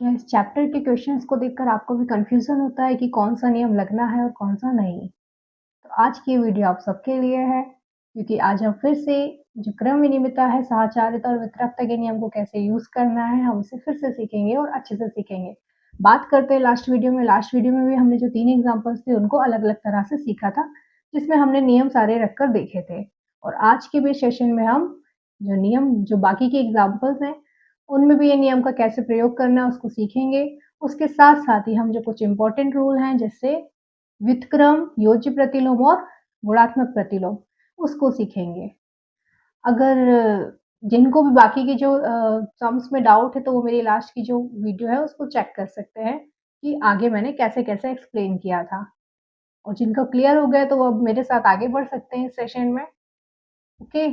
क्या इस चैप्टर के क्वेश्चंस को देखकर आपको भी कन्फ्यूज़न होता है कि कौन-सा नियम लगना है और कौन-सा नहीं? तो आज की वीडियो आप सबके लिए है, क्योंकि आज हम फिर से जो क्रम विनिमितता है, साहचर्यता और वितरकता के नियम को कैसे यूज़ करना है, हम उसे फिर से सीखेंगे और अच्छे से सीखेंगे। बात करते हैं लास्ट वीडियो में भी हमने जो 3 एग्ज़ाम्पल्स थे, उनको अलग-अलग तरह से सीखा था, जिसमें हमने नियम सारे रखकर देखे थे। और आज के भी सेशन में हम जो बाकी के एग्ज़ाम्पल्स हैं, उनमें भी ये नियम का कैसे प्रयोग करना है, उसको सीखेंगे। उसके साथ-साथ ही हम जो कुछ इम्पोर्टेंट रूल हैं, जैसे व्युत्क्रम, योज्य प्रतिलोम और गुणात्मक प्रतिलोम, उसको सीखेंगे। अगर जिनको भी बाकी के जो सम्स में डाउट है, तो वो मेरी लास्ट की जो वीडियो है, उसको चेक कर सकते हैं कि आगे मैंने कैसे-कैसे एक्सप्लेन किया था। और जिनका क्लियर हो गया, तो वो अब मेरे साथ आगे बढ़ सकते हैं इस सेशन में, ओके?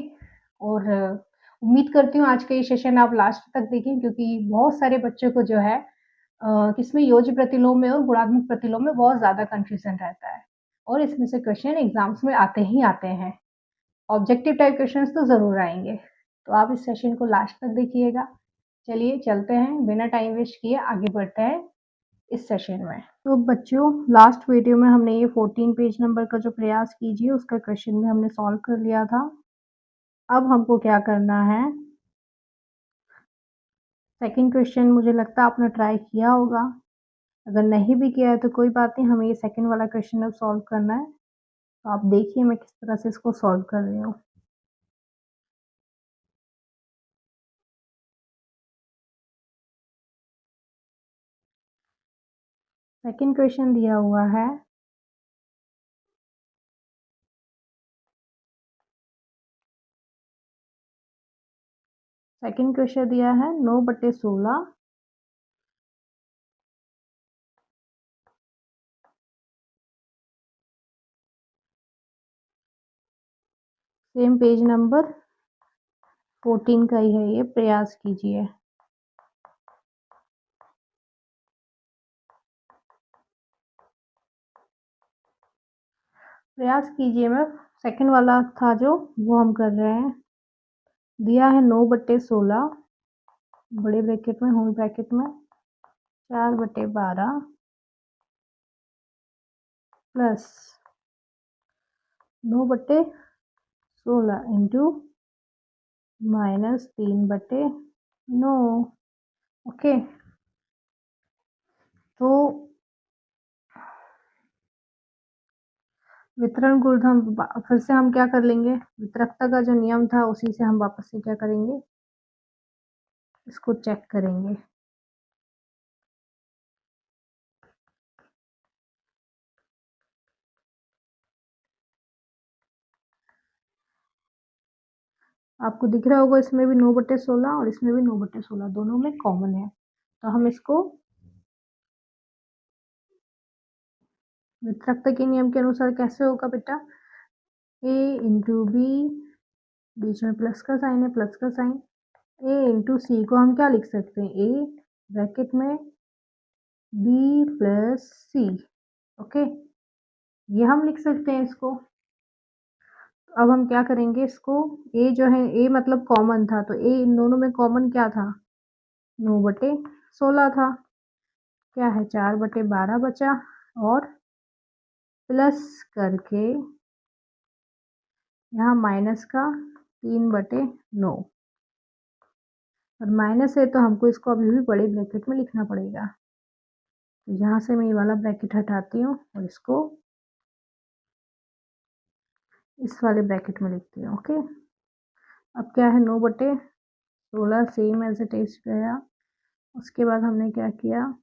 और उम्मीद करती हूँ आज का ये सेशन आप लास्ट तक देखें, क्योंकि बहुत सारे बच्चों को जो है इसमें योज्य प्रतिलोम में और गुणात्मक प्रतिलोम में बहुत ज़्यादा कन्फ्यूज़न रहता है और इसमें से क्वेश्चन एग्ज़ाम्स में आते ही आते हैं। ऑब्जेक्टिव टाइप क्वेश्चंस तो ज़रूर आएँगे, तो आप इस सेशन को लास्ट तक देखिएगा। चलिए चलते हैं, बिना टाइम वेस्ट किए आगे बढ़ते हैं इस सेशन में। तो बच्चों, लास्ट वीडियो में हमने ये 14 पेज नंबर का जो प्रयास कीजिए, उसका क्वेश्चन भी हमने सॉल्व कर लिया था। अब हमको क्या करना है, सेकंड क्वेश्चन मुझे लगता है आपने ट्राई किया होगा। अगर नहीं भी किया है तो कोई बात नहीं, हमें ये सेकंड वाला क्वेश्चन अब सॉल्व करना है। तो आप देखिए मैं किस तरह से इसको सॉल्व कर रही हूँ। सेकंड क्वेश्चन दिया हुआ है, सेकंड क्वेश्चन दिया है 9/16 सेम पेज नंबर 14 का ही है ये, प्रयास कीजिए। प्रयास कीजिए में सेकंड वाला था जो, वो हम कर रहे हैं। दिया है 9/16 बड़े ब्रैकेट में, होल ब्रैकेट में 4/12 प्लस 9/16 इंटू -3/9। ओके, तो वितरण गुणधर्म फिर से हम क्या कर लेंगे, वितरकता का जो नियम था उसी से हम वापस से क्या करेंगे, इसको चेक करेंगे। आपको दिख रहा होगा इसमें भी 9/16 और इसमें भी 9/16, दोनों में कॉमन है। तो हम इसको वितरकता के नियम के अनुसार कैसे होगा बेटा, a इंटू बी, बीच में प्लस का साइन है, प्लस का साइन, a इंटू सी को हम क्या लिख सकते हैं, a ब्रैकेट में b प्लस सी। ओके, ये हम लिख सकते हैं इसको। अब हम क्या करेंगे, इसको a जो है, a मतलब कॉमन था, तो a इन दोनों में कॉमन क्या था, 9/16 था। क्या है, 4/12 बचा और प्लस करके यहाँ माइनस का 3/9, और माइनस है तो हमको इसको अभी भी बड़े ब्रैकेट में लिखना पड़ेगा। तो यहाँ से मैं ये वाला ब्रैकेट हटाती हूँ और इसको इस वाले ब्रैकेट में लिखती हूँ। ओके, अब क्या है, 9/16 सेम एज इट इज गया। उसके बाद हमने क्या किया,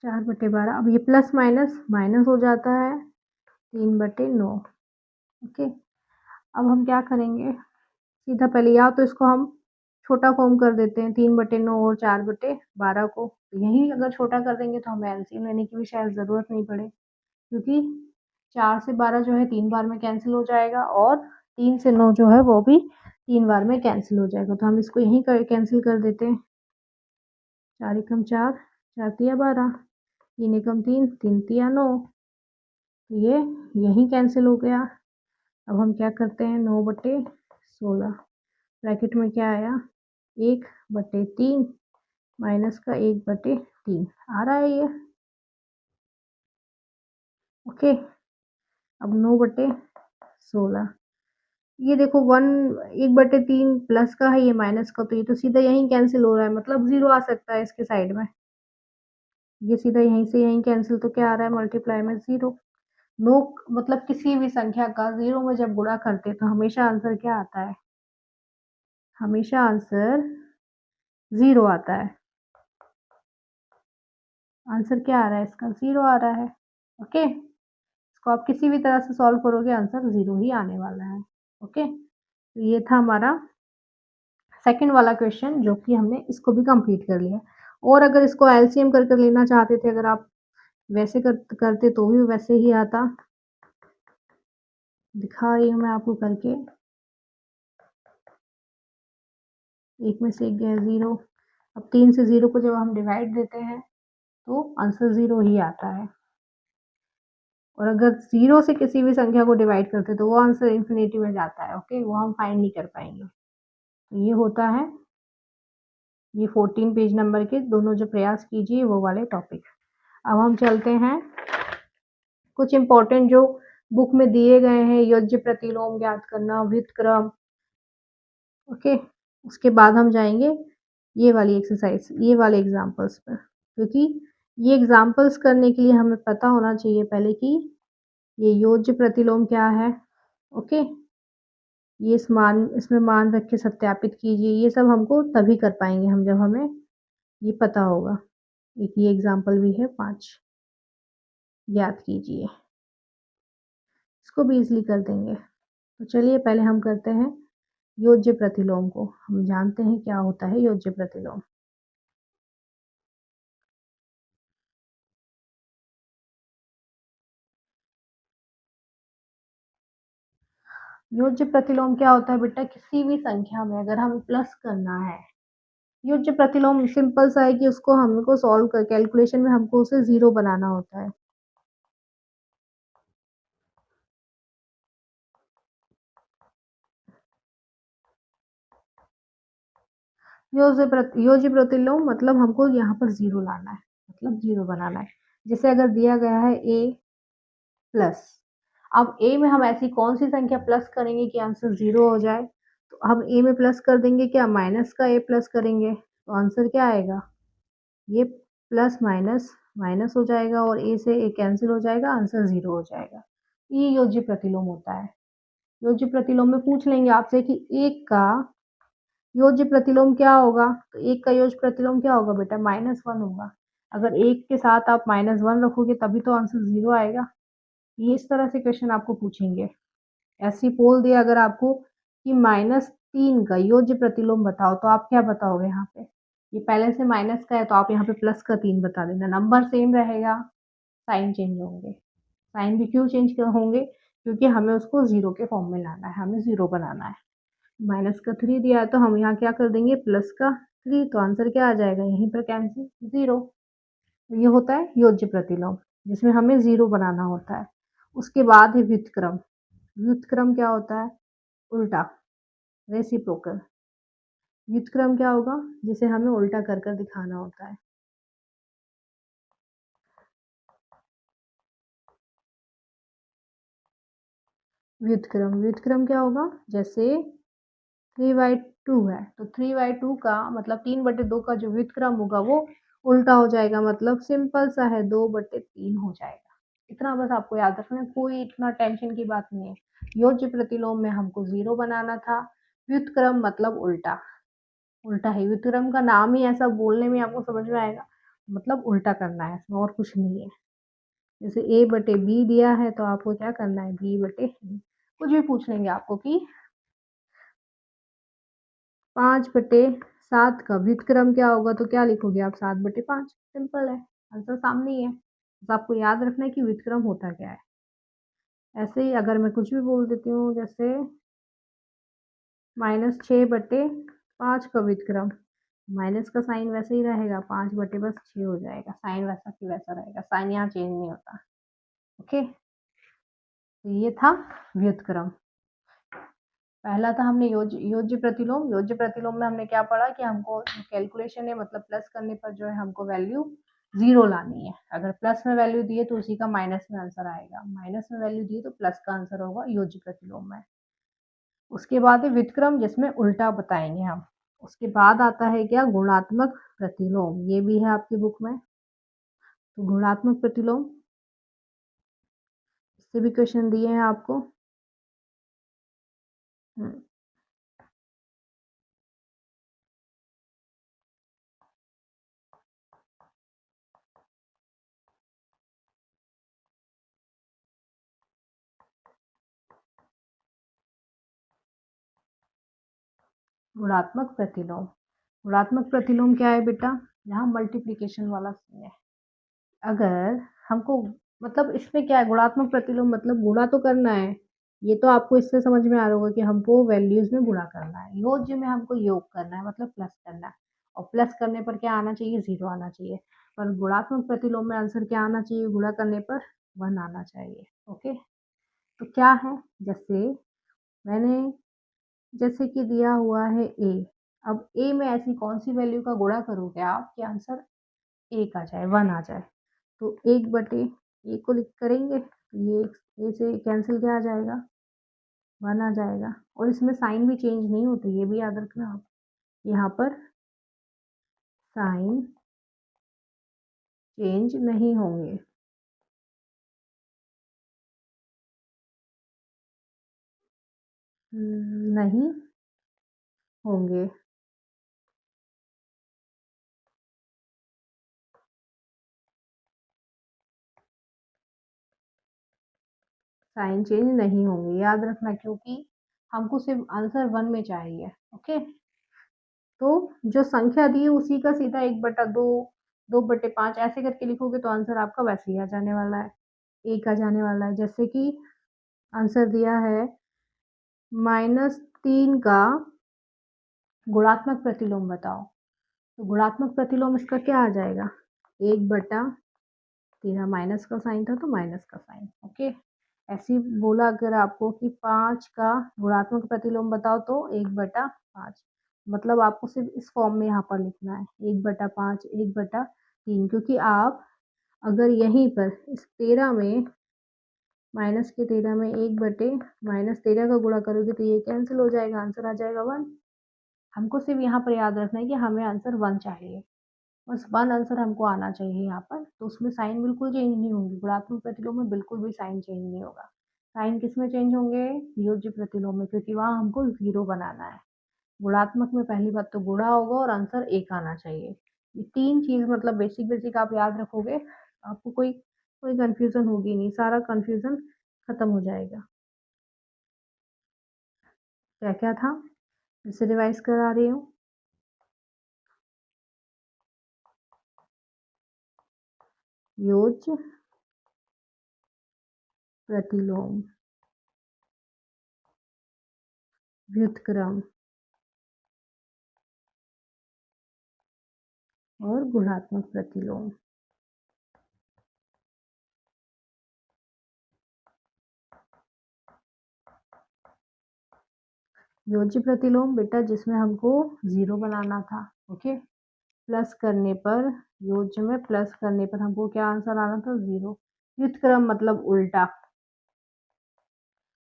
4/12, अब ये प्लस माइनस माइनस हो जाता है, 3/9। ओके, अब हम क्या करेंगे, सीधा पहले या तो इसको हम छोटा फॉर्म कर देते हैं, 3/9 और 4/12 को। यहीं अगर छोटा कर देंगे तो हमें एलसीएम लेने की भी शायद ज़रूरत नहीं पड़े, क्योंकि 4 से 12 जो है 3 बार में कैंसिल हो जाएगा और 3 से 9 जो है वो भी 3 बार में कैंसिल हो जाएगा। तो हम इसको यहीं कैंसिल कर देते हैं। 4 एकम 4, 4 तिया 12, 3 एकम 3, 3 तिया 9, तो ये यहीं कैंसिल हो गया। अब हम क्या करते हैं, 9/16 ब्रैकेट में क्या आया, 1/3 माइनस का 1/3 आ रहा है ये। ओके, अब 9/16 ये देखो 1/3 प्लस का है, ये माइनस का, तो ये तो सीधा यहीं कैंसिल हो रहा है, मतलब 0 आ सकता है इसके साइड में। ये सीधा यहीं से यहीं कैंसिल, तो क्या आ रहा है मल्टीप्लाई में 0। नो मतलब किसी भी संख्या का 0 में जब गुणा करते तो हमेशा आंसर क्या आता है? हमेशा आंसर 0 आता है। आंसर क्या आ रहा है इसका? 0 आ रहा है। ओके, इसको आप किसी भी तरह से सॉल्व करोगे आंसर 0 ही आने वाला है। ओके, तो ये था हमारा सेकंड वाला क्वेश्चन, जो कि हमने इसको भी कंप्लीट कर लिया। और अगर इसको एलसीएम कर लेना चाहते थे, अगर आप वैसे करते तो भी वैसे ही आता। दिखा रही हूँ मैं आपको करके। एक में से एक गया 0। अब 3 से 0 को जब हम डिवाइड देते हैं तो आंसर 0 ही आता है। और अगर 0 से किसी भी संख्या को डिवाइड करते तो वो आंसर इन्फिनिटी में जाता है। ओके, वो हम फाइंड नहीं कर पाएंगे। तो ये होता है ये 14 पेज नंबर के दोनों जो प्रयास कीजिए वो वाले टॉपिक। अब हम चलते हैं कुछ इंपॉर्टेंट जो बुक में दिए गए हैं, योज्य प्रतिलोम ज्ञात करना, व्युत्क्रम। ओके, उसके बाद हम जाएंगे ये वाली एक्सरसाइज, ये वाले एग्जाम्पल्स पर, क्योंकि ये एग्जाम्पल्स करने के लिए हमें पता होना चाहिए पहले कि ये योज्य प्रतिलोम क्या है। ओके, ये इसमें मान रख के सत्यापित कीजिए। ये सब हमको तभी कर पाएंगे हम जब हमें ये पता होगा। एक ये एग्जाम्पल भी है 5, याद कीजिए, इसको भी इजली कर देंगे। तो चलिए पहले हम करते हैं योज्य प्रतिलोम को। हम जानते हैं क्या होता है योज्य प्रतिलोम। योज्य प्रतिलोम क्या होता है बेटा? किसी भी संख्या में अगर हमें प्लस करना है, योज्य प्रतिलोम सिंपल सा है कि उसको हमको सॉल्व कर कैलकुलेशन में हमको उसे 0 बनाना होता है। योज्य प्रतिलोम मतलब हमको यहाँ पर 0 लाना है, मतलब 0 बनाना है। जैसे अगर दिया गया है a प्लस, अब a में हम ऐसी कौन सी संख्या प्लस करेंगे कि आंसर 0 हो जाए? तो हम a में प्लस कर देंगे, क्या माइनस का a प्लस करेंगे तो आंसर क्या आएगा? ये प्लस माइनस माइनस हो जाएगा और a से a कैंसिल हो जाएगा, आंसर 0 हो जाएगा। ये योज्य प्रतिलोम होता है। योज्य प्रतिलोम में पूछ लेंगे आपसे कि एक का योज्य प्रतिलोम क्या होगा? तो एक का योज्य प्रतिलोम क्या होगा बेटा? -1 होगा। अगर एक के साथ आप -1 रखोगे तभी तो आंसर 0 आएगा। ये इस तरह से क्वेश्चन आपको पूछेंगे। ऐसे ही बोल दिया अगर आपको कि -3 का योज्य प्रतिलोम बताओ, तो आप क्या बताओगे यहाँ पे? ये पहले से माइनस का है तो आप यहाँ पे प्लस का 3 बता देना। नंबर सेम रहेगा, साइन चेंज होंगे। साइन भी क्यों चेंज होंगे? क्योंकि हमें उसको 0 के फॉर्म में लाना है, हमें 0 बनाना है। माइनस का 3 दिया है तो हम यहाँ क्या कर देंगे? प्लस का 3, तो आंसर क्या आ जाएगा? यहीं पर कैंसिल 0। ये होता है योज्य प्रतिलोम, जिसमें हमें 0 बनाना होता है। उसके बाद है व्युत्क्रम। व्युत्क्रम क्या होता है? उल्टा, रेसिप्रोकल। व्युत्क्रम क्या होगा? जिसे हमें उल्टा कर कर दिखाना होता है। व्युत्क्रम, व्युत्क्रम क्या होगा? जैसे 3/2 है तो 3/2 का मतलब 3/2 का जो व्युत्क्रम होगा वो उल्टा हो जाएगा, मतलब सिंपल सा है, 2/3 हो जाएगा। इतना बस आपको याद रखना है, कोई इतना टेंशन की बात नहीं है। योज्य प्रतिलोम में हमको 0 बनाना था, व्युत्क्रम मतलब उल्टा। उल्टा है, व्युत्क्रम का नाम ही ऐसा, बोलने में आपको समझ में आएगा, मतलब उल्टा करना है, इसमें और कुछ नहीं है। जैसे a/b दिया है तो आपको क्या करना है? b/a। कुछ भी पूछ लेंगे आपको कि 5/7 का व्युत्क्रम क्या होगा, तो क्या लिखोगे आप? 7/5। सिंपल है, आंसर सामने ही है। बस आपको याद रखना है कि व्युत्क्रम होता क्या है। ऐसे ही अगर मैं कुछ भी बोल देती हूँ, जैसे -6/5 का व्युत्क्रम, माइनस का साइन वैसे ही रहेगा, 5/6 हो जाएगा, साइन वैसा की वैसा रहेगा, साइन यहाँ चेंज नहीं होता। ओके, तो ये था व्युत्क्रम। पहला था हमने योज्य प्रतिलोम। योज्य प्रतिलोम में हमने क्या पढ़ा कि हमको कैलकुलेशन है, मतलब प्लस करने पर जो है हमको वैल्यू 0 लानी है। अगर प्लस में वैल्यू दिए तो उसी का माइनस में आंसर आएगा, माइनस में वैल्यू दिए तो प्लस का आंसर होगा योज्य प्रतिलोम में। उसके बाद है व्युत्क्रम, जिसमें उल्टा बताएंगे हम। उसके बाद आता है क्या, गुणात्मक प्रतिलोम। ये भी है आपकी बुक में। तो गुणात्मक प्रतिलोम, इससे भी क्वेश्चन दिए हैं आपको। गुणात्मक प्रतिलोम। गुणात्मक प्रतिलोम क्या है बेटा, यहाँ मल्टीप्लिकेशन वाला सीन है। अगर हमको, मतलब इसमें क्या है, गुणात्मक प्रतिलोम मतलब गुणा तो करना है। ये तो आपको इससे समझ में आ रहा होगा कि हमको वैल्यूज में गुणा करना है। योज्य में हमको योग करना है, मतलब प्लस करना है। और प्लस करने पर क्या आना चाहिए, 0 आना चाहिए। पर गुणात्मक प्रतिलोम में आंसर क्या आना चाहिए, गुणा करने पर 1 आना चाहिए। ओके, तो क्या है, जैसे मैंने, जैसे कि दिया हुआ है ए। अब ए में ऐसी कौन सी वैल्यू का गुणा करोगे आप कि आंसर 1 आ जाए, 1 आ जाए। तो 1 बटे ए को लिख करेंगे तो ये ए से कैंसिल क्या आ जाएगा, 1 आ जाएगा। और इसमें साइन भी चेंज नहीं होते, ये भी याद रखना आप। यहाँ पर साइन चेंज नहीं होंगे। नहीं होंगे। साइन चेंज नहीं होंगे, याद रखना, क्योंकि हमको सिर्फ आंसर 1 में चाहिए। ओके, तो जो संख्या दी है उसी का सीधा 1/2, 2/5 ऐसे करके लिखोगे तो आंसर आपका वैसे ही आ जाने वाला है, 1 आ जाने वाला है। जैसे कि आंसर दिया है -3 का गुणात्मक प्रतिलोम बताओ। तो गुणात्मक प्रतिलोम इसका क्या आ जाएगा, 1/3। माइनस का साइन था तो माइनस का साइन। ओके, ऐसे ही बोला अगर आपको कि 5 का गुणात्मक प्रतिलोम बताओ तो 1/5। मतलब आपको सिर्फ इस फॉर्म में यहाँ पर लिखना है, 1/5, 1/3। क्योंकि आप अगर यहीं पर इस 13 में, -13 में 1/-13 का गुणा करोगे तो ये कैंसिल हो जाएगा, आंसर आ जाएगा 1। हमको सिर्फ यहाँ पर याद रखना है कि हमें आंसर 1 चाहिए, बस 1 आंसर हमको आना चाहिए यहाँ पर। तो उसमें साइन बिल्कुल चेंज नहीं होंगे, गुणात्मक प्रतिलोम में बिल्कुल भी साइन चेंज नहीं होगा। साइन किस में चेंज होंगे, योज्य प्रतिलोम में, क्योंकि वहाँ हमको 0 बनाना है। गुणात्मक में पहली बात तो गुणा होगा और आंसर 1 आना चाहिए। ये 3 चीज़ मतलब बेसिक बेसिक आप याद रखोगे, आपको कोई कोई कन्फ्यूज़न होगी नहीं, सारा कन्फ्यूज़न खत्म हो जाएगा। क्या क्या था, फिर से रिवाइज करा रही हूँ। योज्य प्रतिलोम, व्युत्क्रम और गुणात्मक प्रतिलोम। योज्य प्रतिलोम बेटा जिसमें हमको 0 बनाना था। ओके, प्लस करने पर, योज्य में प्लस करने पर हमको क्या आंसर आना था, 0। व्युत्क्रम मतलब उल्टा,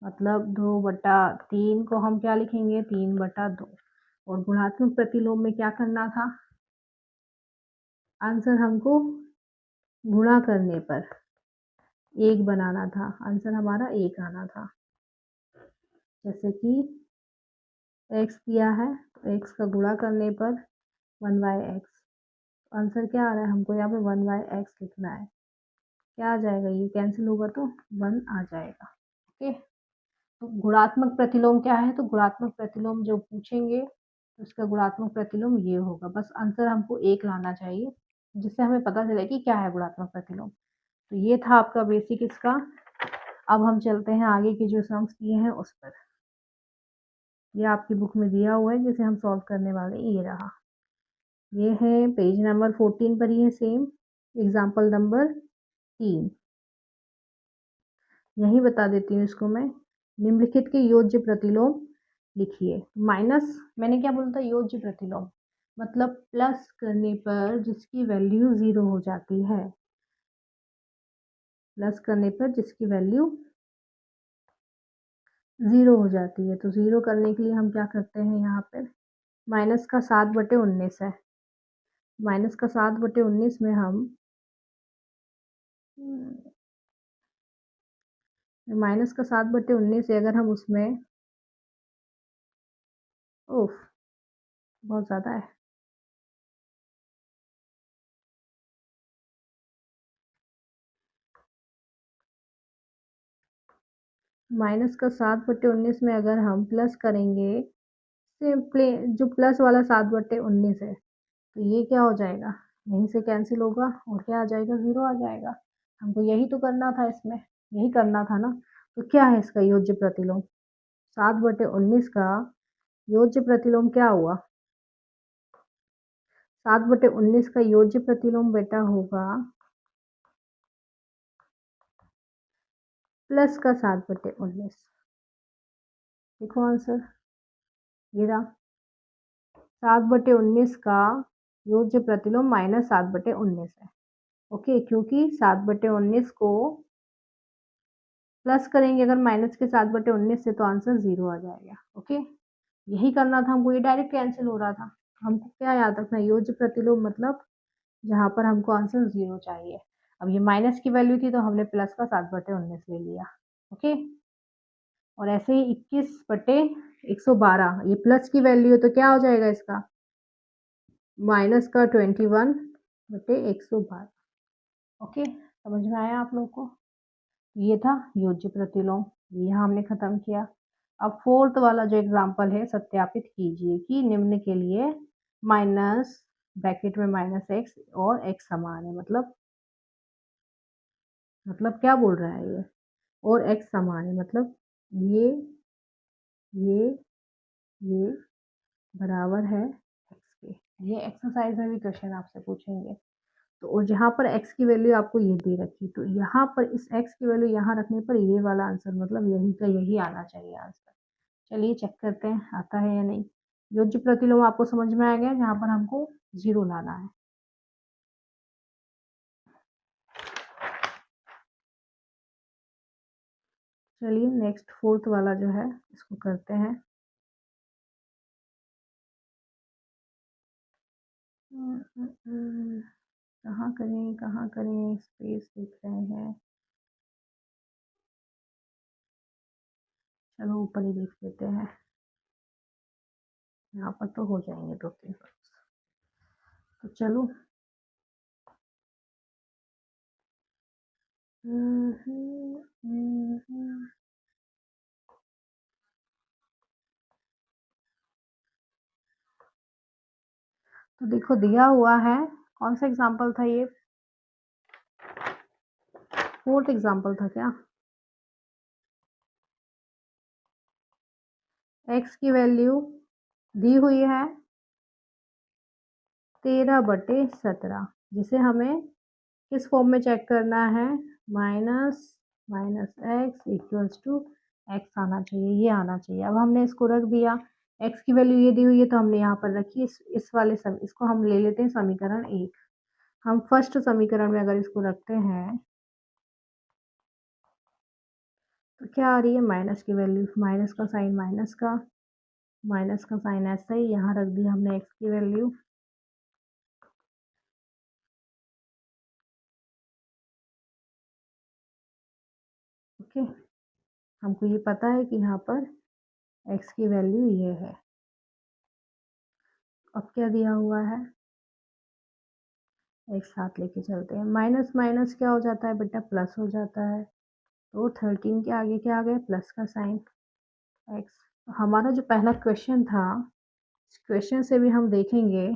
मतलब 2/3 को हम क्या लिखेंगे, 3/2। और गुणात्मक प्रतिलोम में क्या करना था, आंसर हमको गुणा करने पर 1 बनाना था, आंसर हमारा 1 आना था। जैसे कि x दिया है तो x का गुणा करने पर 1/x, आंसर क्या आ रहा है, हमको यहाँ पे 1/x लिखना है। क्या आ जाएगा, ये कैंसिल होगा तो 1 आ जाएगा। ओके, तो गुणात्मक प्रतिलोम क्या है, तो गुणात्मक प्रतिलोम जो पूछेंगे तो उसका गुणात्मक प्रतिलोम ये होगा। बस आंसर हमको 1 लाना चाहिए, जिससे हमें पता चले कि क्या है गुणात्मक प्रतिलोम। तो ये था आपका बेसिक इसका। अब हम चलते हैं आगे के जो सम्स दिए हैं उस पर। ये आपकी बुक में दिया हुआ है जिसे हम सॉल्व करने वाले, ये रहा। ये है पेज नंबर 14 पर ही है सेम, एग्जाम्पल नंबर 3। यही बता देती हूँ इसको मैं। निम्नलिखित के योज्य प्रतिलोम लिखिए। माइनस मैंने क्या बोला था, योज्य प्रतिलोम, मतलब प्लस करने पर जिसकी वैल्यू 0 हो जाती है, प्लस करने पर जिसकी वैल्यू 0 हो जाती है। तो 0 करने के लिए हम क्या करते हैं, यहाँ पर माइनस का 7/19 है, माइनस का 7/19 में हम माइनस का 7/19 है, अगर हम उसमें ओफ बहुत ज़्यादा है, माइनस का 7/19 में अगर हम प्लस करेंगे, सिंपली जो प्लस वाला 7/19 है, तो ये क्या हो जाएगा, यहीं से कैंसिल होगा और क्या आ जाएगा, 0 आ जाएगा। हमको यही तो करना था, इसमें यही करना था ना। तो क्या है इसका योज्य प्रतिलोम, 7/19 का योज्य प्रतिलोम क्या हुआ, 7/19 का योज्य प्रतिलोम बेटा होगा प्लस का 7/19। देखो आंसर, ये रहा 7/19 का योज्य प्रतिलोम माइनस 7/19 है। ओके, क्योंकि 7/19 को प्लस करेंगे अगर माइनस के 7/19 से, तो आंसर 0 आ जाएगा। ओके, यही करना था हमको, ये डायरेक्ट कैंसिल हो रहा था। हमको क्या याद रखना, योज्य प्रतिलोम मतलब जहाँ पर हमको आंसर 0 चाहिए। अब ये माइनस की वैल्यू थी, तो हमने प्लस का 7/19 ले लिया। ओके, और ऐसे ही 21/112, ये प्लस की वैल्यू है, तो क्या हो जाएगा इसका, माइनस का 21/112। ओके, समझ में आया आप लोग को। ये था योज्य प्रतिलोम, यहाँ हमने खत्म किया। अब फोर्थ वाला जो एग्जाम्पल है, सत्यापित कीजिए कि निम्न के लिए माइनस ब्रैकेट में -x और x समान है, मतलब क्या बोल रहा है ये, और x समान है, मतलब ये ये ये बराबर है x के। ये एक्सरसाइज में भी क्वेश्चन आपसे पूछेंगे। तो और जहाँ पर x की वैल्यू आपको ये दे रखी, तो यहाँ पर इस x की वैल्यू यहाँ रखने पर ये वाला आंसर, मतलब यही का यही आना चाहिए आंसर। चलिए चेक करते हैं आता है या नहीं। योज्य प्रतिलोम आपको समझ में आ गया, जहाँ पर हमको 0 लाना है। चलिए नेक्स्ट फोर्थ वाला जो है, इसको करते हैं। कहाँ करें, स्पेस देख रहे हैं, चलो ऊपर ही देख लेते हैं, यहाँ पर तो हो जाएंगे 2-3। तो चलो तो देखो दिया हुआ है, कौन सा एग्जाम्पल था ये, फोर्थ एग्जाम्पल था क्या। x की वैल्यू दी हुई है 13/17, जिसे हमें किस फॉर्म में चेक करना है, minus x equals to x आना चाहिए, ये आना चाहिए। अब हमने इसको रख दिया, x की वैल्यू ये दी हुई है, तो हमने यहाँ पर रखी। इस वाले इसको हम ले लेते हैं समीकरण 1। हम फर्स्ट समीकरण में अगर इसको रखते हैं, तो क्या आ रही है, माइनस की वैल्यू, माइनस का साइन माइनस का साइन ऐसा ही यहाँ रख दिया हमने x की वैल्यू। ओके, हमको ये पता है कि यहाँ पर x की वैल्यू ये है। अब क्या दिया हुआ है, एक साथ लेके चलते हैं, माइनस माइनस क्या हो जाता है बेटा, प्लस हो जाता है। तो 13 के आगे क्या आ गया, प्लस का साइन x। हमारा जो पहला क्वेश्चन था, इस क्वेश्चन से भी हम देखेंगे,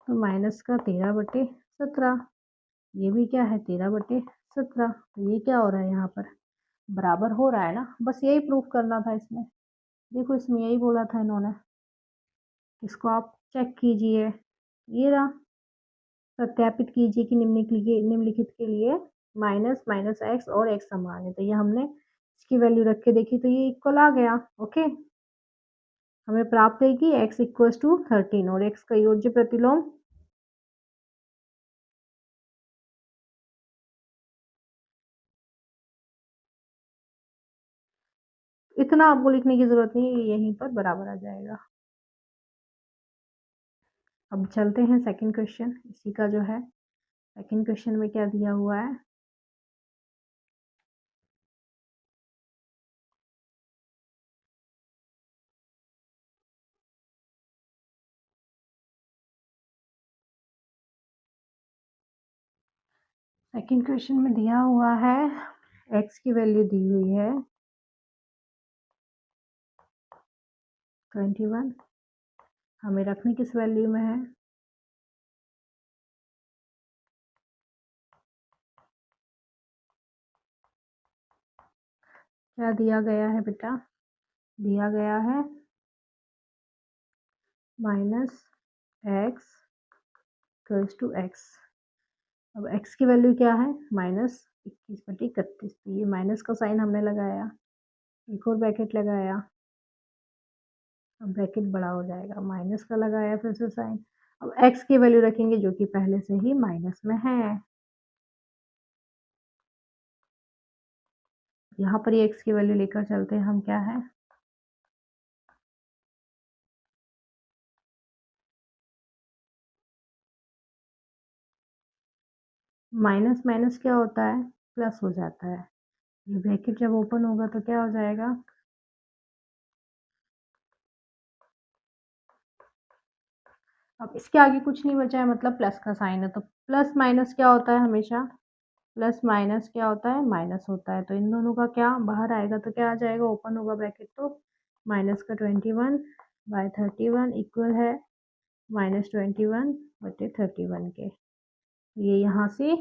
तो माइनस का 13/17, ये भी क्या है 13/17। तो ये क्या हो रहा है, यहाँ पर बराबर हो रहा है ना, बस यही प्रूफ करना था इसमें। देखो इसमें यही बोला था इन्होंने, इसको आप चेक कीजिए, ये रहा, सत्यापित कीजिए कि निम्नलिखित के लिए माइनस एक्स और एक्स समान है। तो ये हमने इसकी वैल्यू रख के देखी, तो ये इक्वल आ गया। ओके, हमें प्राप्त है कि x इक्वल्स टू 13 और x का योज्य प्रतिलोम इतना आपको लिखने की जरूरत नहीं है, यहीं पर बराबर आ जाएगा। अब चलते हैं सेकंड क्वेश्चन, इसी का जो है सेकंड क्वेश्चन में क्या दिया हुआ है। सेकंड क्वेश्चन में दिया हुआ है x की वैल्यू दी हुई है 21, हमें रखनी किस वैल्यू में है, क्या दिया गया है बेटा, दिया गया है -x इक्वल्स टू x। अब x की वैल्यू क्या है -21/31, तो ये माइनस का साइन हमने लगाया, एक और ब्रैकेट लगाया, अब ब्रैकेट बड़ा हो जाएगा, माइनस का लगाया फिर से साइन। अब x की वैल्यू रखेंगे जो कि पहले से ही माइनस में है, यहाँ पर ये x की वैल्यू लेकर चलते हैं हम, क्या है माइनस माइनस क्या होता है, प्लस हो जाता है। ये ब्रैकेट जब ओपन होगा तो क्या हो जाएगा, अब इसके आगे कुछ नहीं बचा है, मतलब प्लस का साइन है, तो प्लस माइनस क्या होता है हमेशा, प्लस माइनस क्या होता है, माइनस होता है। तो इन दोनों का क्या बाहर आएगा, तो क्या आ जाएगा, ओपन होगा ब्रैकेट तो माइनस का 21/31 इक्वल है -21/31 के। ये यहाँ से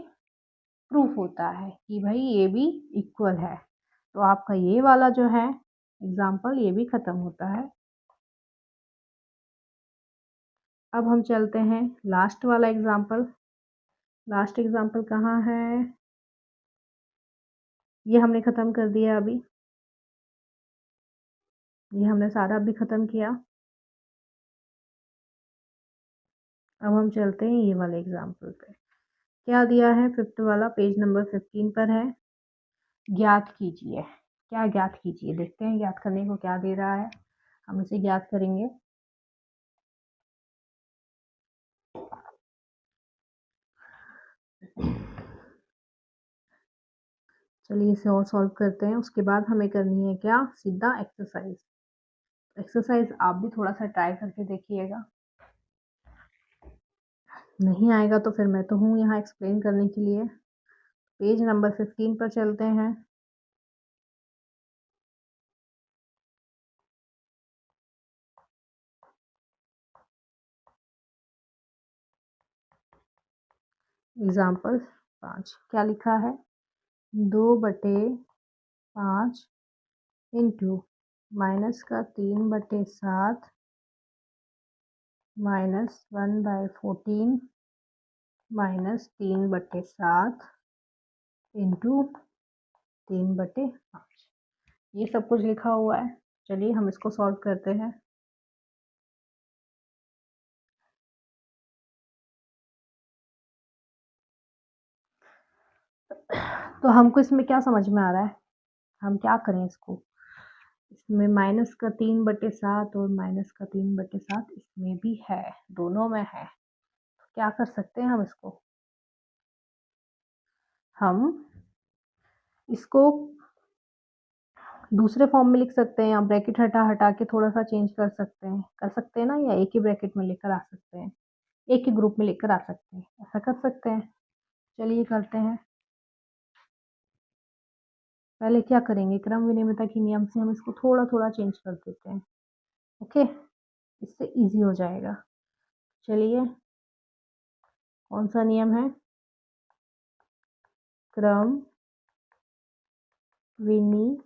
प्रूफ होता है कि भाई ये भी इक्वल है। तो आपका ये वाला जो है एग्जाम्पल ये भी खत्म होता है। अब हम चलते हैं लास्ट वाला एग्जाम्पल। लास्ट एग्जाम्पल कहाँ है, ये हमने खत्म कर दिया अभी, ये हमने सारा अभी खत्म किया। अब हम चलते हैं ये वाले एग्जाम्पल पे, क्या दिया है, फिफ्थ वाला पेज नंबर 15 पर है, ज्ञात कीजिए। क्या ज्ञात कीजिए, देखते हैं ज्ञात करने को क्या दे रहा है, हम इसे ज्ञात करेंगे। चलिए इसे और सॉल्व करते हैं, उसके बाद हमें करनी है क्या, सीधा एक्सरसाइज। एक्सरसाइज आप भी थोड़ा सा ट्राई करके देखिएगा, नहीं आएगा तो फिर मैं तो हूँ यहाँ एक्सप्लेन करने के लिए। पेज नंबर 15 पर चलते हैं। एग्जाम्पल 5, क्या लिखा है, 2/5 इंटू -3/7 -1/14 -3/7 इंटू 3/5, ये सब कुछ लिखा हुआ है। चलिए हम इसको सॉल्व करते हैं। तो हमको इसमें क्या समझ में आ रहा है, हम क्या करें इसको, इसमें -3/7 और -3/7 इसमें भी है, दोनों में है, तो क्या कर सकते हैं हम इसको, हम इसको दूसरे फॉर्म में लिख सकते हैं, या ब्रैकेट हटा हटा के थोड़ा सा चेंज कर सकते हैं ना, या एक ही ब्रैकेट में लेकर आ सकते हैं, एक ही ग्रुप में लेकर आ सकते हैं, ऐसा कर सकते हैं। चलिए करते हैं। पहले क्या करेंगे, क्रम विनिमयता के नियम से हम इसको थोड़ा थोड़ा चेंज कर देते हैं, ओके, इससे इजी हो जाएगा। चलिए कौन सा नियम है, क्रम विनि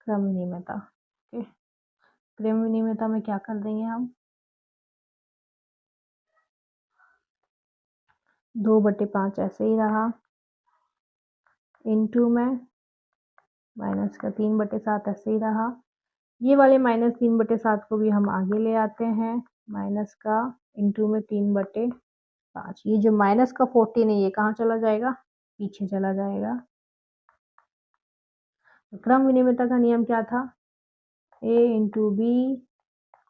क्रम विनिमयता, ओके, क्रम विनिमयता में क्या कर देंगे हम, 2/5 ऐसे ही रहा, इनटू में माइनस का 3/7 ऐसे ही रहा। ये वाले -3/7 को भी हम आगे ले आते हैं, माइनस का इंटू में 3/5। ये जो माइनस का 14 है ये कहाँ चला जाएगा, पीछे चला जाएगा। तो क्रम विनिमयता का नियम क्या था, a इंटू बी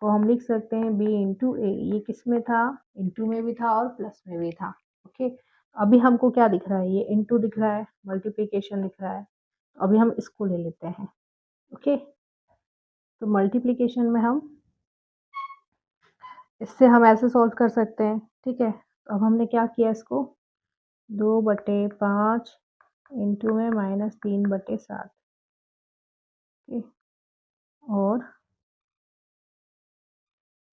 को हम लिख सकते हैं b इंटू ए। ये किस में था, इंटू में भी था और प्लस में भी था। ओके, अभी हमको क्या दिख रहा है, ये इंटू दिख रहा है, मल्टीप्लिकेशन दिख रहा है, तो अभी हम इसको ले लेते हैं। ओके, तो मल्टीप्लिकेशन में हम इससे हम ऐसे सॉल्व कर सकते हैं। ठीक है, तो अब हमने क्या किया, इसको 2/5 इंटू में -3/7। ठीक, और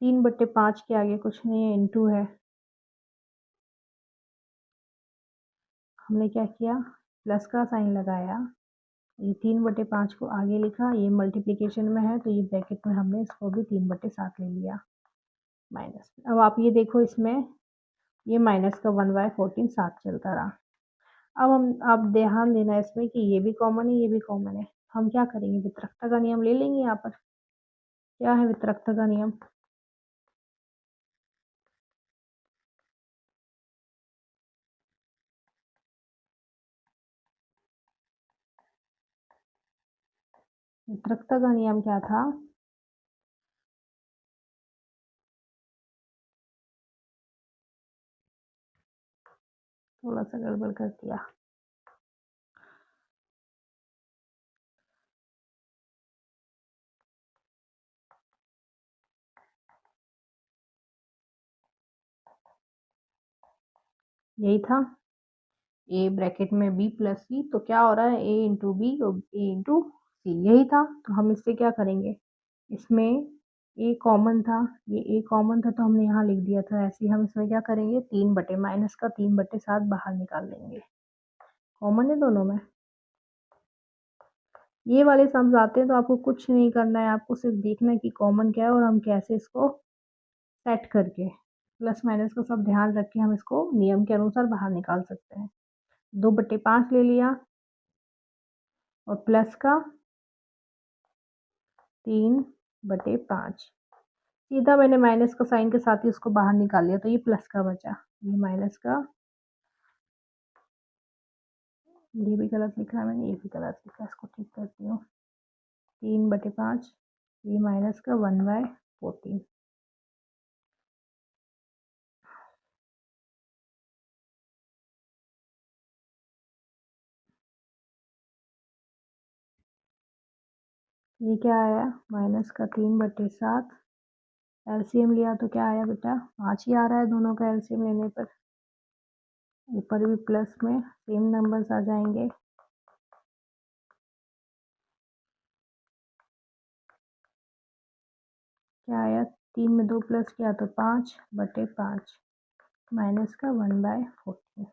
3/5 के आगे कुछ नहीं है, इंटू है। हमने क्या किया, प्लस का साइन लगाया, ये 3/5 को आगे लिखा, ये मल्टीप्लिकेशन में है तो ये ब्रैकेट में हमने इसको भी 3/7 ले लिया माइनस। अब आप ये देखो, इसमें ये माइनस का 1/14 साथ चलता रहा। अब हम, आप ध्यान देना इसमें कि ये भी कॉमन है, ये भी कॉमन है। हम क्या करेंगे, वितरकता का नियम ले लेंगे। यहाँ पर क्या है वितरकता का नियम, वितरकता का नियम क्या था, थोड़ा सा गड़बड़ कर दिया। यही था, ए ब्रैकेट में बी प्लस सी, तो क्या हो रहा है, ए इंटू बी और ए इंटू सी, यही था। तो हम इससे क्या करेंगे, इसमें ए कॉमन था, ये ए कॉमन था तो हमने यहाँ लिख दिया था। ऐसे ही हम इसमें क्या करेंगे, माइनस का 3/7 बाहर निकाल लेंगे, कॉमन है दोनों में। ये वाले सम्स आते हैं तो आपको कुछ नहीं करना है, आपको सिर्फ देखना है कि कॉमन क्या है और हम कैसे इसको सेट करके प्लस माइनस का सब ध्यान रख के हम इसको नियम के अनुसार बाहर निकाल सकते हैं। 2/5 ले लिया और प्लस का 3/5, सीधा मैंने माइनस का साइन के साथ ही उसको बाहर निकाल लिया, तो ये प्लस का बचा, ये माइनस का, ये भी गलत लिखा है मैंने, ये भी गलत लिखा है, इसको ठीक करती हूँ। 3/5, ये माइनस का 1/14। ये क्या आया, माइनस का 3/7, एलसीएम लिया तो क्या आया बेटा, 5 ही आ रहा है दोनों का एलसीएम लेने पर। ऊपर भी प्लस में सेम नंबर्स आ जाएंगे। क्या आया, 3 में 2 प्लस किया तो 5/5 माइनस का 1/14।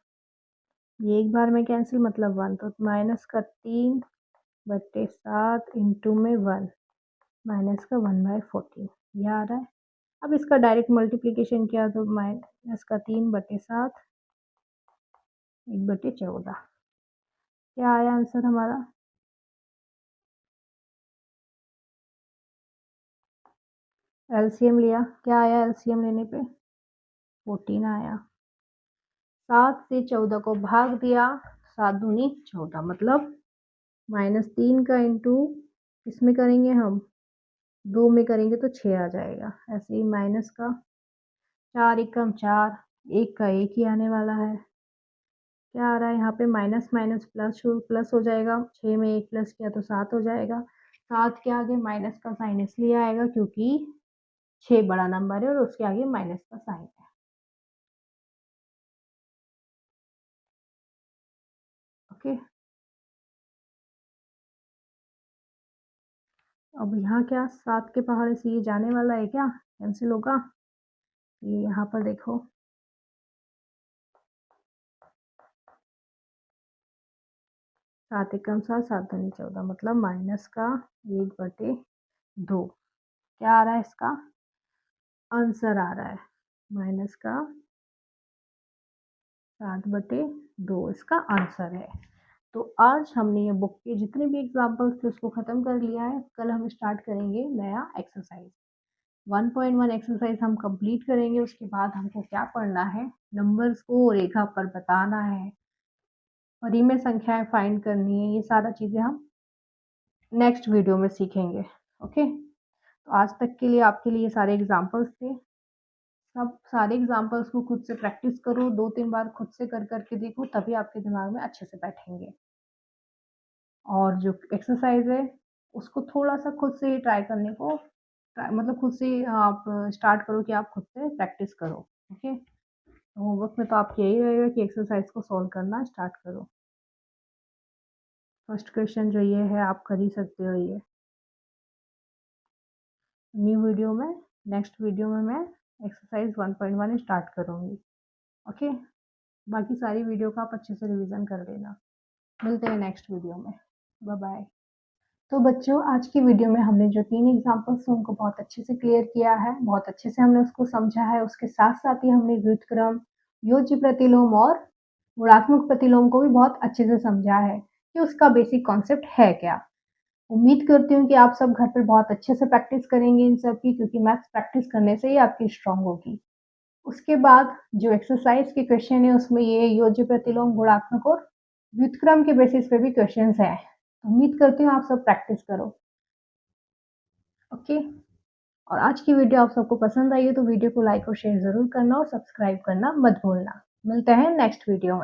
ये एक बार में कैंसिल, मतलब 1, तो माइनस का 3/7 इंटू में 1 माइनस का 1/14, यह आ रहा है। अब इसका डायरेक्ट मल्टीप्लिकेशन किया तो माइनस का 3/7 1/14, क्या आया आंसर हमारा, एलसीएम लिया, क्या आया एलसीएम लेने पे, 14 आया। 7 से 14 को भाग दिया, 7 दूनी 14, मतलब -3 का इंटू किसमें करेंगे हम, 2 में करेंगे तो 6 आ जाएगा। ऐसे ही माइनस का 4 एकम 4, 1 का 1 ही आने वाला है। क्या आ रहा है यहाँ पे, माइनस माइनस प्लस प्लस हो जाएगा, 6 में 1 प्लस किया तो 7 हो जाएगा। 7 के आगे माइनस का साइन इसलिए आएगा क्योंकि 6 बड़ा नंबर है और उसके आगे माइनस का साइन है। ओके, अब यहाँ क्या, 7 के पहाड़े से ये जाने वाला है, क्या कैंसिल होगा, ये यहाँ पर देखो, 7 एकम 7, 7 दूनी 14, मतलब माइनस का 1/2। क्या आ रहा है इसका आंसर, आ रहा है माइनस का 7/2 इसका आंसर है। तो आज हमने ये बुक के जितने भी एग्जाम्पल्स थे उसको ख़त्म कर लिया है। कल हम स्टार्ट करेंगे नया एक्सरसाइज। 1.1 एक्सरसाइज हम कंप्लीट करेंगे। उसके बाद हमको क्या पढ़ना है, नंबर्स को रेखा पर बताना है, परिमेय संख्याएं फाइंड करनी है। ये सारा चीज़ें हम नेक्स्ट वीडियो में सीखेंगे। ओके, तो आज तक के लिए आपके लिए सारे एग्जाम्पल्स थे। सब सारे एग्जाम्पल्स को खुद से प्रैक्टिस करो, 2-3 बार खुद से कर करके देखो, तभी आपके दिमाग में अच्छे से बैठेंगे। और जो एक्सरसाइज है उसको थोड़ा-सा खुद से ही ट्राई करने को मतलब खुद से ही आप स्टार्ट करो कि आप खुद से प्रैक्टिस करो। ओके? होमवर्क में तो आपको यही रहेगा कि एक्सरसाइज को सॉल्व करना स्टार्ट करो। फर्स्ट क्वेश्चन जो ये है आप कर ही सकते हो ये। न्यू वीडियो में नेक्स्ट वीडियो में मैं एक्सरसाइज 1.1 स्टार्ट करूँगी। ओके? बाकी सारी वीडियो का आप अच्छे से रिवीजन कर लेना। मिलते हैं नेक्स्ट वीडियो में। Bye bye. तो बच्चों, आज की वीडियो में हमने जो 3 एग्जाम्पल्स हैं उनको बहुत अच्छे से क्लियर किया है, बहुत अच्छे से हमने उसको समझा है। उसके साथ-साथ ही हमने व्युत्क्रम, योज्य प्रतिलोम और गुणात्मक प्रतिलोम को भी बहुत अच्छे से समझा है कि उसका बेसिक कॉन्सेप्ट है क्या। उम्मीद करती हूँ कि आप सब घर पर बहुत अच्छे से प्रैक्टिस करेंगे इन सब की, क्योंकि मैथ्स प्रैक्टिस करने से ही आपकी स्ट्रॉन्ग होगी। उसके बाद जो एक्सरसाइज के क्वेश्चन है उसमें ये योज्य प्रतिलोम, गुणात्मक और व्युत्क्रम के बेसिस पे भी क्वेश्चंस हैं। उम्मीद करती हूँ आप सब प्रैक्टिस करो। ओके, और आज की वीडियो आप सबको पसंद आई है तो वीडियो को लाइक और शेयर ज़रूर करना और सब्सक्राइब करना मत भूलना। मिलते हैं नेक्स्ट वीडियो में।